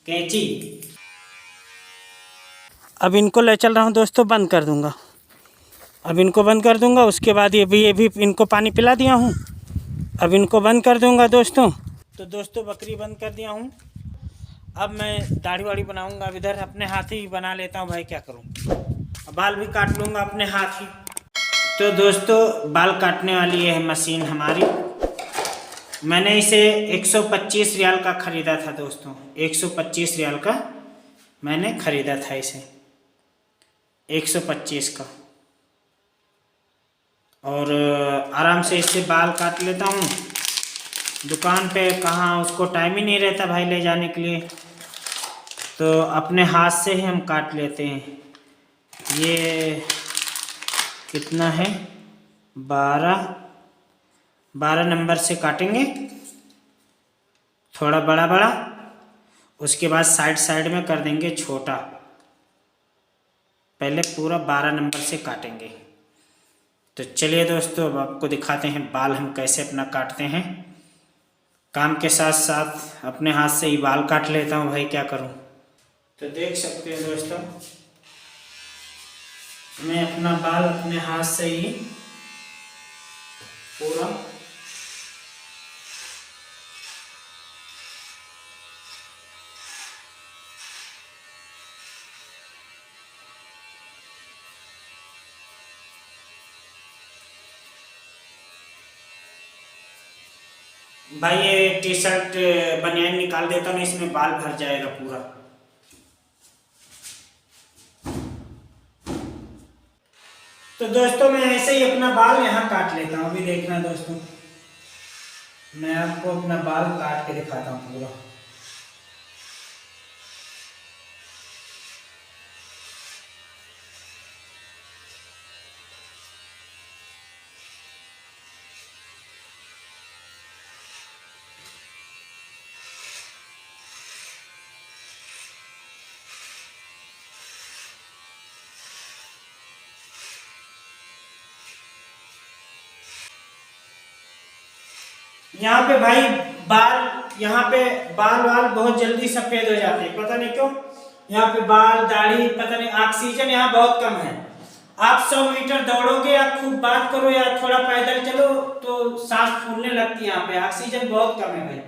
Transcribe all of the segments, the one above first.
कैंची। अब इनको ले चल रहा हूँ दोस्तों, बंद कर दूँगा। अब इनको बंद कर दूँगा, उसके बाद ये भी इनको पानी पिला दिया हूँ। अब इनको बंद कर दूँगा दोस्तों। तो दोस्तों बकरी बंद कर दिया हूँ। अब मैं दाढ़ी वाड़ी बनाऊँगा। अब इधर अपने हाथ ही बना लेता हूँ भाई, क्या करूँ। बाल भी काट लूँगा अपने हाथ ही। तो दोस्तों बाल काटने वाली ये है मशीन हमारी। मैंने इसे 125 रियाल का ख़रीदा था दोस्तों। 125 रियाल का मैंने ख़रीदा था इसे, 125 का। और आराम से इससे बाल काट लेता हूँ। दुकान पे कहाँ उसको टाइम ही नहीं रहता भाई ले जाने के लिए, तो अपने हाथ से ही हम काट लेते हैं। ये कितना है, 12 नंबर से काटेंगे, थोड़ा बड़ा बड़ा। उसके बाद साइड साइड में कर देंगे छोटा। पहले पूरा 12 नंबर से काटेंगे। तो चलिए दोस्तों अब आपको दिखाते हैं बाल हम कैसे अपना काटते हैं। काम के साथ साथ अपने हाथ से ही बाल काट लेता हूँ भाई, क्या करूँ। तो देख सकते हैं दोस्तों, मैं अपना बाल अपने हाथ से ही पूरा भाई ये टी शर्ट बनियान निकाल देता हूँ, इसमें बाल भर जाएगा पूरा। तो दोस्तों मैं ऐसे ही अपना बाल यहाँ काट लेता हूँ। अभी देखना दोस्तों, मैं आपको अपना बाल काट के दिखाता हूँ पूरा। यहाँ पे भाई यहाँ पे बाल वाल बहुत जल्दी सफेद हो जाते हैं, पता नहीं क्यों। यहाँ पे बाल दाढ़ी पता नहीं, ऑक्सीजन यहाँ बहुत कम है। आप 100 मीटर दौड़ोगे या खूब बात करो या थोड़ा पैदल चलो तो सांस फूलने लगती है। यहाँ पे ऑक्सीजन बहुत कम है भाई।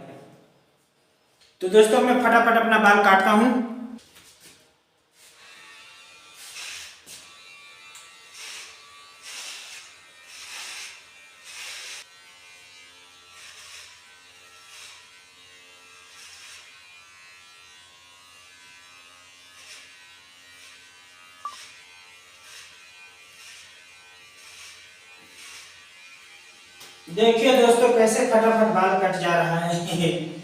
तो दोस्तों मैं फटाफट अपना बाल काटता हूँ। देखिए दोस्तों कैसे फटाफट बाल कट जा रहा है।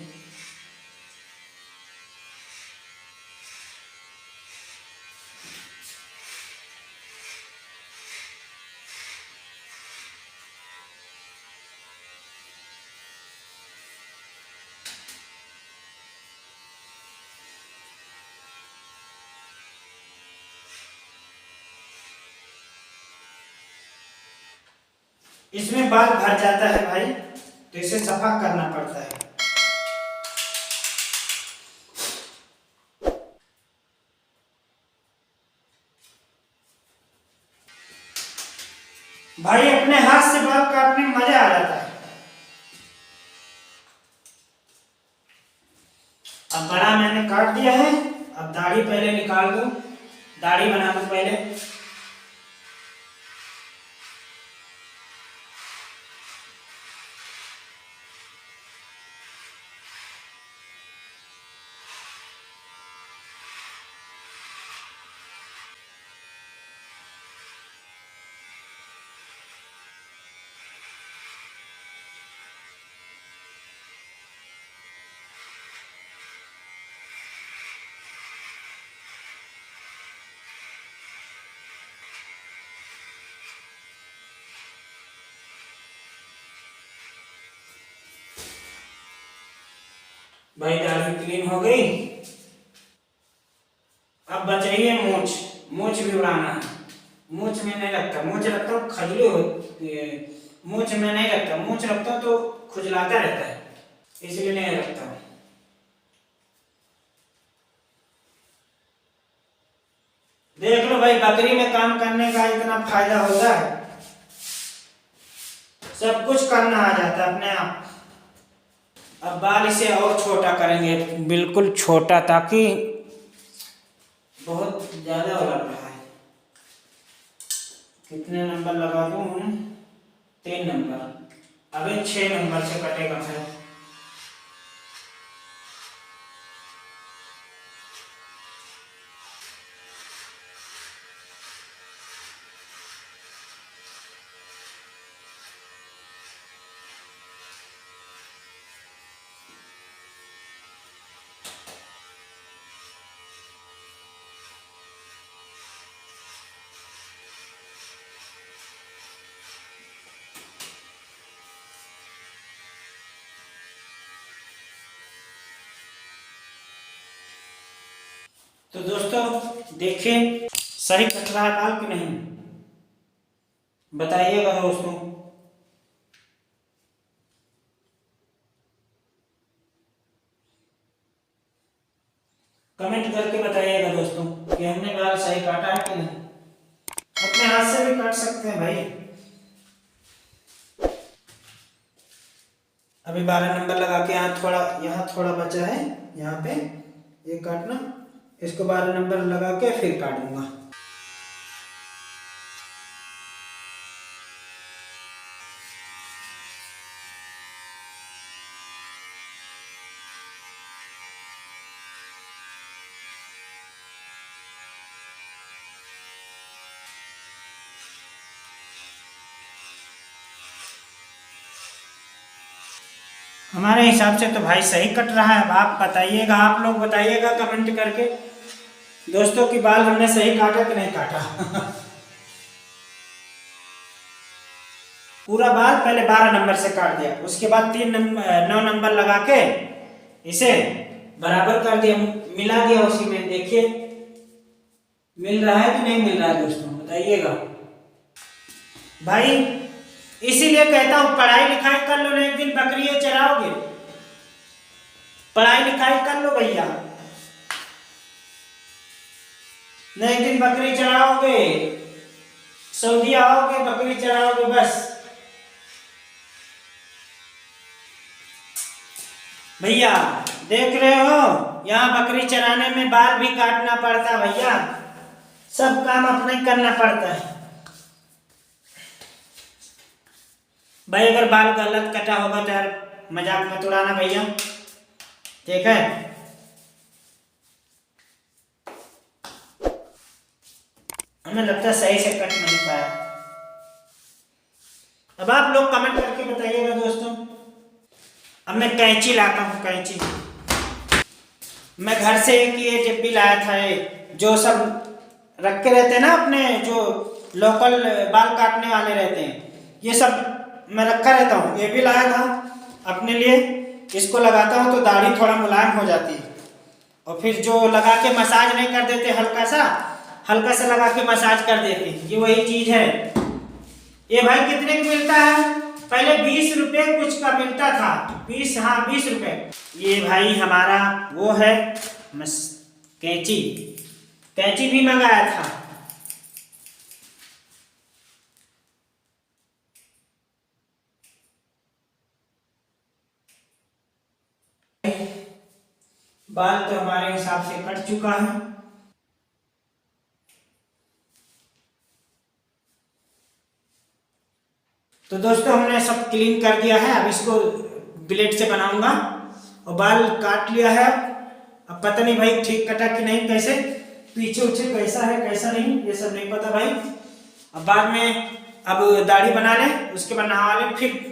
इसमें बाल भर जाता है भाई, तो इसे सफा करना पड़ता है। भाई अपने हाथ से बाल काटने में मजा आ जाता है। अब बड़ा मैंने काट दिया है। अब दाढ़ी पहले निकाल दूं, दाढ़ी बना दूं पहले। भाई दाढ़ी क्लीन हो गई। अब बच रही है मूंछ। मूंछ भी उड़ाना है। मूंछ में नहीं रखता, मूंछ रखता हूँ खजली होती है। मूंछ में नहीं रखता, मूंछ रखता हूँ तो खुजलाता रहता है, इसलिए नहीं रखता हूँ। देख लो भाई, बकरी में काम करने का इतना फायदा होता है, सब कुछ करना आ जाता है अपने आप। अब बाल इसे और छोटा करेंगे, बिल्कुल छोटा, ताकि बहुत ज्यादा हो रहा है। कितने नंबर लगा दूं? 3 नंबर। अभी 6 नंबर से कटेगा फिर। तो दोस्तों देखिए, सही कट रहा है बाल कि नहीं, बताइएगा दोस्तों। कमेंट करके बताइएगा दोस्तों कि हमने बाल सही काटा है कि नहीं। अपने हाथ से भी काट सकते हैं भाई। अभी 12 नंबर लगा के यहाँ थोड़ा बचा है, यहाँ पे ये काटना, इसको 12 नंबर लगा के फिर काटूंगा। हमारे हिसाब से तो भाई सही कट रहा है। अब आप बताइएगा, आप लोग बताइएगा कमेंट करके दोस्तों कि बाल हमने सही काटा कि नहीं काटा। पूरा बाल पहले 12 नंबर से काट दिया, उसके बाद 9 नंबर लगा के इसे बराबर कर दिया, मिला दिया उसी में। देखिए मिल रहा है कि नहीं मिल रहा है दोस्तों, बताइएगा भाई। इसीलिए कहता हूं पढ़ाई लिखाई कर लो, नहीं एक दिन बकरियां चराओगे। पढ़ाई लिखाई कर लो भैया, नहीं एक दिन बकरी चराओगे, सऊदी आओगे बकरी चराओगे बस। भैया देख रहे हो, यहाँ बकरी चराने में बाल भी काटना पड़ता भैया, सब काम अपने करना पड़ता है भाई। अगर बाल गलत कटा होगा तो यार मजाक मत उड़ाना भैया, ठीक है। हमें लगता है सही से कट नहीं पाया। अब आप लोग कमेंट करके बताइएगा दोस्तों। अब मैं कैंची लाता हूँ, कैंची मैं घर से एक ये जब भी लाया था, ये जो सब रख के रहते हैं ना अपने, जो लोकल बाल काटने वाले रहते हैं, ये सब मैं रखा रहता हूँ। ये भी लाया था अपने लिए, इसको लगाता हूँ तो दाढ़ी थोड़ा मुलायम हो जाती है। और फिर जो लगा के मसाज नहीं कर देते, हल्का सा लगा के मसाज कर देते, ये वही चीज है। ये भाई कितने की मिलता है? पहले 20 रुपए कुछ का मिलता था, 20, हाँ 20 रुपए। ये भाई हमारा वो है कैंची, कैंची भी मंगाया था। बाल तो हमारे हिसाब से कट चुका है। तो दोस्तों हमने सब क्लीन कर दिया है, अब इसको ब्लेड से बनाऊंगा। और बाल काट लिया है, अब पता नहीं भाई ठीक कटा कि नहीं, कैसे पीछे उछे कैसा है कैसा नहीं, ये सब नहीं पता भाई। अब बाद में अब दाढ़ी बना ले, उसके बाद नहा ले, फिर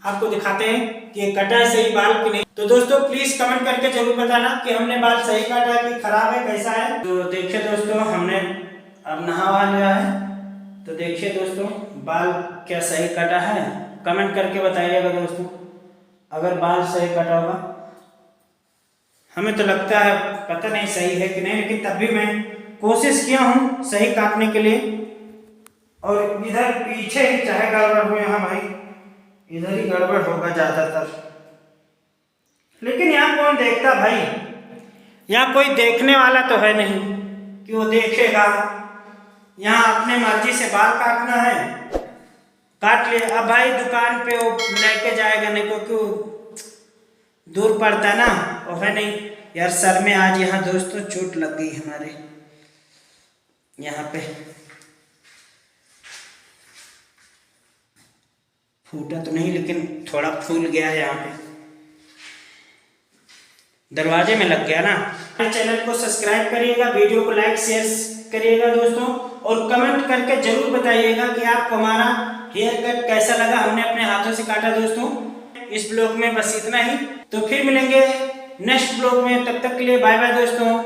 आपको दिखाते हैं कि कटा है सही बाल कि नहीं। तो दोस्तों प्लीज कमेंट करके जरूर बताना कि हमने बाल सही काटा है कि खराब है, कैसा है। तो देखिए दोस्तों, हमने अब नहा लिया है, तो देखिए दोस्तों बाल क्या सही कटा है, कमेंट करके बताइएगा दोस्तों अगर बाल सही कटा होगा। हमें तो लगता है पता नहीं सही है कि नहीं, लेकिन तब भी मैं कोशिश किया हूँ सही काटने के लिए। और इधर पीछे ही चाहे गड़बड़ हो, यहाँ भाई इधर ही गड़बड़ होगा ज्यादातर, लेकिन यहाँ कौन देखता भाई, यहाँ कोई देखने वाला तो है नहीं। कि वो देखेगा। यहाँ अपने मर्जी से बाल काटना है, काट ले। अब भाई दुकान पे वो लेके जाएगा नहीं, क्योंकि दूर पड़ता है ना, वो है नहीं यार। सर में आज यहाँ दोस्तों चोट लग गई हमारे, यहाँ पे फूटा तो नहीं लेकिन थोड़ा फूल गया है, यहाँ पे दरवाजे में लग गया ना। चैनल को सब्सक्राइब करिएगा, वीडियो को लाइक शेयर करिएगा दोस्तों, और कमेंट करके जरूर बताइएगा कि आपको हमारा हेयर कट कैसा लगा। हमने अपने हाथों से काटा दोस्तों। इस ब्लॉग में बस इतना ही, तो फिर मिलेंगे नेक्स्ट ब्लॉग में। तब तक के लिए बाय बाय दोस्तों।